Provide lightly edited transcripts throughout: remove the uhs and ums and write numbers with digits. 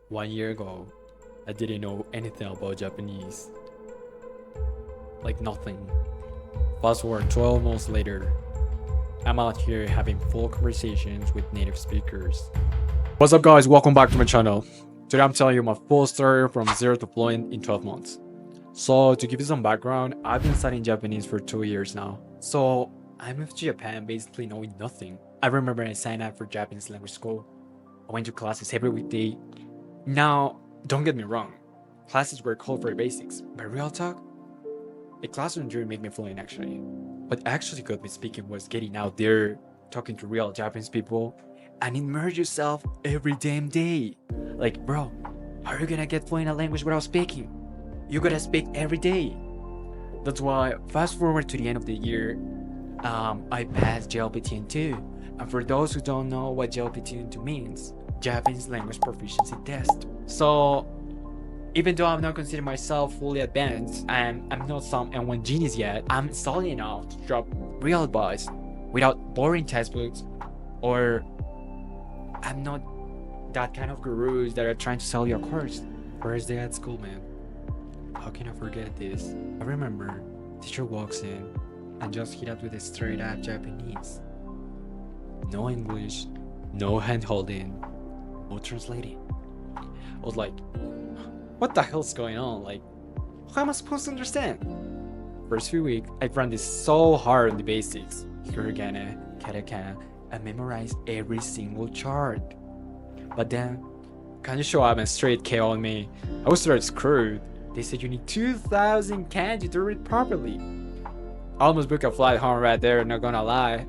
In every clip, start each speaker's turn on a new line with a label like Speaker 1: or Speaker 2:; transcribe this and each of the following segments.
Speaker 1: 1 year ago, I didn't know anything about Japanese. Like nothing. Fast forward 12 months later, I'm out here having full conversations with native speakers. What's up guys, welcome back to my channel. Today I'm telling you my full story from zero to fluent in 12 months. So to give you some background, I've been studying Japanese for 2 years now. So I moved to Japan basically knowing nothing. I remember I signed up for Japanese language school. I went to classes every weekday. Now, don't get me wrong, classes were cool for the basics, but real talk, the classroom didn't make me fluent actually. What actually got me speaking was getting out there, talking to real Japanese people, and immerse yourself every damn day. Like, bro, how are you gonna get fluent in a language without speaking? You gotta speak every day. That's why, fast forward to the end of the year, I passed JLPTN2. And for those who don't know what JLPTN2 means, Japanese Language Proficiency Test. So, even though I'm not considering myself fully advanced and I'm not some N1 genius yet, I'm solid enough to drop real advice without boring textbooks, or I'm not that kind of gurus that are trying to sell you a course. First day at school, man. How can I forget this? I remember teacher walks in and just hit up with a straight up Japanese. No English, no hand holding, no translating. I was like, what the hell's going on? Like, how am I supposed to understand? First few weeks, I found this so hard on the basics. Hiragana, katakana, and memorized every single chart. But then, kanji show up and straight KO on me. I was started screwed. They said you need 2,000 kanji to read properly. I almost booked a flight home right there, not gonna lie.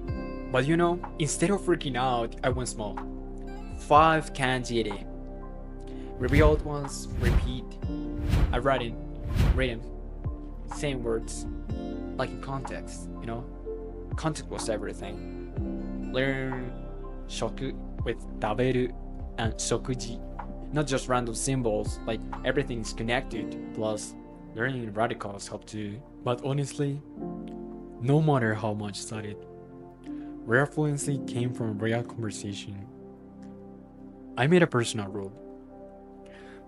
Speaker 1: But you know, instead of freaking out, I went small. 5 kanji a day. Repeat old ones, repeat. I write in, read them, same words, like in context, you know? Context was everything. Learn shoku with taberu and shokuji. Not just random symbols, like everything's connected. Plus, learning radicals help too. But honestly, no matter how much studied, real fluency came from real conversation. I made a personal rule.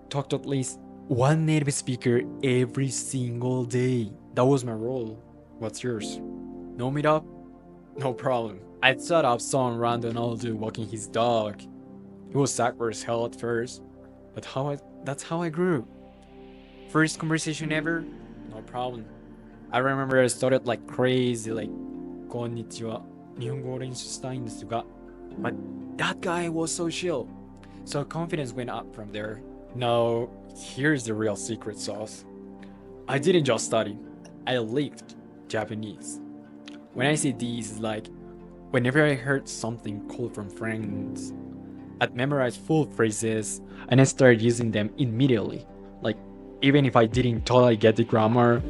Speaker 1: Talk to at least one native speaker every single day. That was my rule. What's yours? No meetup? No problem. I'd set up some random old dude walking his dog. It was awkward as hell at first, but that's how I grew. First conversation ever? No problem. I remember I started like crazy, like, konnichiwa, nihongo o renshu shitai n desu ga. But that guy was so chill. So confidence went up from there. Now, here's the real secret sauce. I didn't just study, I lived Japanese. When I say these, it's like, whenever I heard something cool from friends, I'd memorize full phrases and I started using them immediately. Like, even if I didn't totally get the grammar,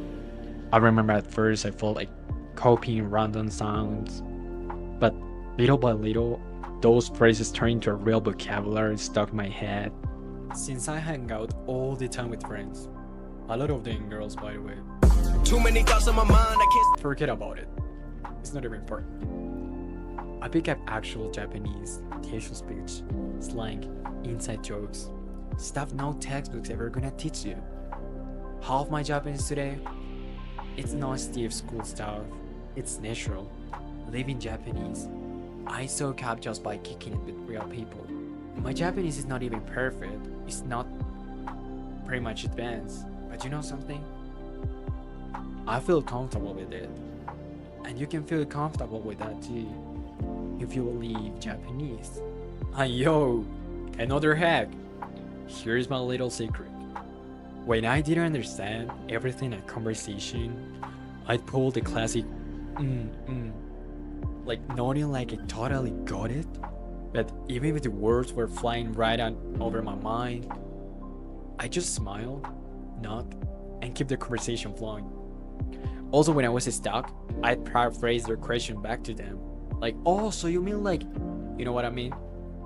Speaker 1: I remember at first I felt like copying random sounds. But little by little, those phrases turned into a real vocabulary stuck in my head. Since I hang out all the time with friends, a lot of them girls by the way. Too many thoughts on my mind, I can't forget about it. It's not even important. I pick up actual Japanese, casual speech, slang, inside jokes, stuff no textbook's ever gonna teach you. Half my Japanese today, it's not stiff school stuff, it's natural. Living Japanese, I soak up just by kicking it with real people. My Japanese is not even perfect, it's not pretty much advanced, but you know something? I feel comfortable with it, and you can feel comfortable with that too, if you leave Japanese. And yo, another hack, here's my little secret. When I didn't understand everything in a conversation, I'd pull the classic like nodding like I totally got it. But even if the words were flying right on over my mind, I just smile, nod, and keep the conversation flowing. Also, when I was stuck, I'd paraphrase their question back to them. Like, oh, so you mean like, you know what I mean?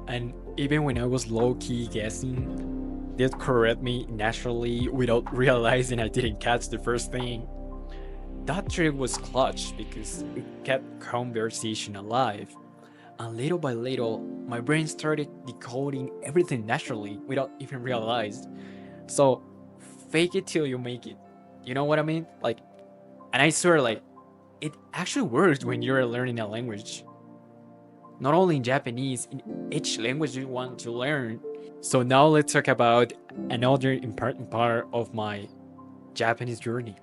Speaker 1: And even when I was low-key guessing, they'd correct me naturally without realizing I didn't catch the first thing. That trick was clutch because it kept conversation alive. And little by little, my brain started decoding everything naturally without even realized. So, fake it till you make it. You know what I mean? Like, and I swear, like, it actually works when you're learning a language. Not only in Japanese, in each language you want to learn. So now let's talk about another important part of my Japanese journey.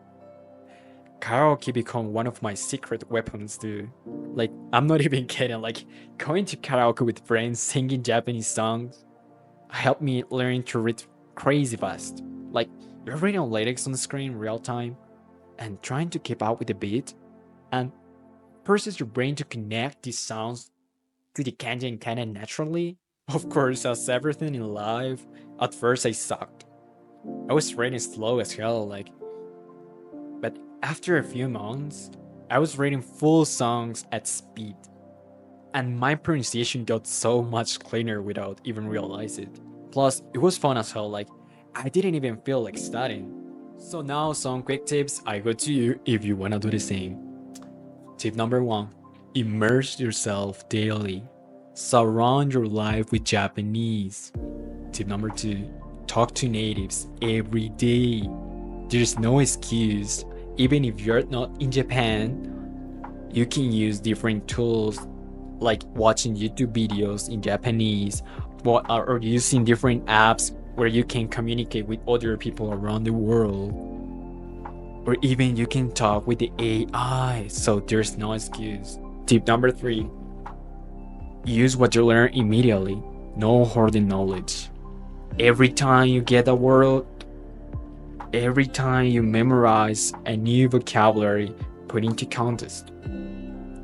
Speaker 1: Karaoke become one of my secret weapons too. Like, I'm not even kidding. Like, going to karaoke with friends singing Japanese songs helped me learn to read crazy fast. Like, you're reading lyrics on the screen in real time and trying to keep up with the beat, and forces your brain to connect these sounds to the kanji and kana naturally. Of course, as everything in life, at first I sucked. I was reading slow as hell, like, but after a few months, I was reading full songs at speed. And my pronunciation got so much cleaner without even realizing it. Plus, it was fun as hell, like, I didn't even feel like studying. So now some quick tips I got to you if you wanna do the same. Tip number 1, immerse yourself daily. Surround your life with Japanese. Tip number 2, talk to natives every day. There's no excuse. Even if you're not in Japan, you can use different tools like watching YouTube videos in Japanese or using different apps where you can communicate with other people around the world. Or even you can talk with the AI, so there's no excuse. Tip number 3, use what you learn immediately. No hoarding knowledge. Every time you get a word, every time you memorize a new vocabulary, put into context.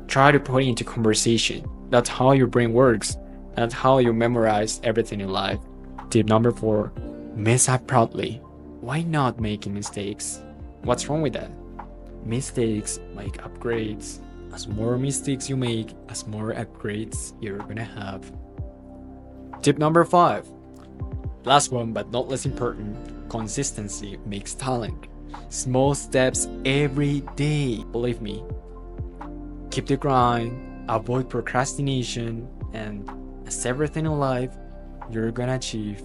Speaker 1: Try to put it into conversation. That's how your brain works. That's how you memorize everything in life. Tip number 4, mess up proudly. Why not making mistakes? What's wrong with that? Mistakes make upgrades. As more mistakes you make, as more upgrades you're gonna have. Tip number 5. Last one but not less important, consistency makes talent. Small steps every day. Believe me. Keep the grind, avoid procrastination, and as everything in life, you're gonna achieve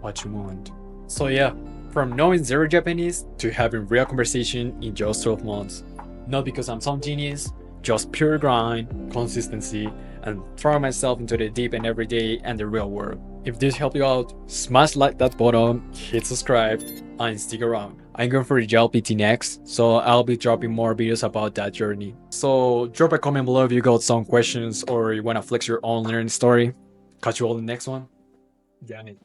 Speaker 1: what you want. So yeah, from knowing zero Japanese to having real conversation in just 12 months. Not because I'm some genius, just pure grind, consistency, and throwing myself into the deep end every day and the real world. If this helped you out, smash like that button, hit subscribe, and stick around. I'm going for the JLPT next, so I'll be dropping more videos about that journey. So drop a comment below if you got some questions or you wanna flex your own learning story. Catch you all in the next one. Damn it.